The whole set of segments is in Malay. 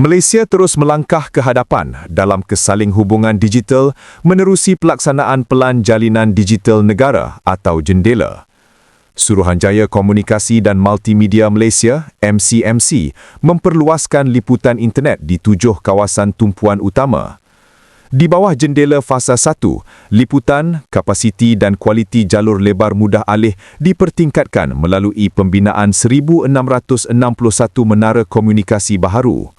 Malaysia terus melangkah ke hadapan dalam kesaling hubungan digital menerusi pelaksanaan Pelan Jalinan Digital Negara atau JENDELA. Suruhanjaya Komunikasi dan Multimedia Malaysia (MCMC) memperluaskan liputan internet di 7 kawasan tumpuan utama. Di bawah JENDELA Fasa 1, liputan, kapasiti dan kualiti jalur lebar mudah alih dipertingkatkan melalui pembinaan 1,661 menara komunikasi baharu.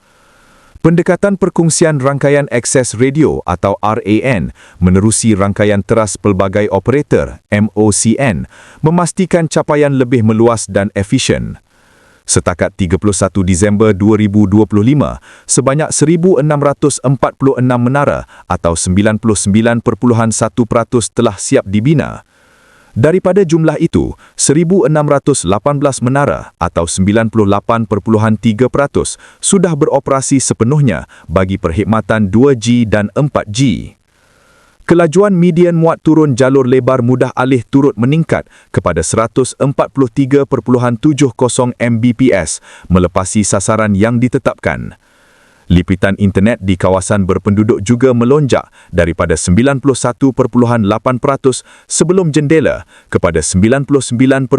Pendekatan perkongsian rangkaian akses radio atau RAN menerusi rangkaian teras pelbagai operator MOCN memastikan capaian lebih meluas dan efisien. Setakat 31 Disember 2025, sebanyak 1,646 menara atau 99.1% telah siap dibina. Daripada jumlah itu, 1,618 menara atau 98.3% sudah beroperasi sepenuhnya bagi perkhidmatan 2G dan 4G. Kelajuan median muat turun jalur lebar mudah alih turut meningkat kepada 143.70 Mbps melepasi sasaran yang ditetapkan. Lipitan internet di kawasan berpenduduk juga melonjak daripada 91.8% sebelum JENDELA kepada 99.71%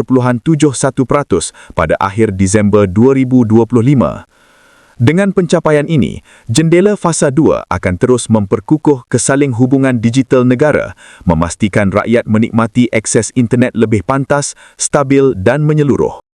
pada akhir Disember 2025. Dengan pencapaian ini, JENDELA Fasa 2 akan terus memperkukuh kesaling hubungan digital negara, memastikan rakyat menikmati akses internet lebih pantas, stabil dan menyeluruh.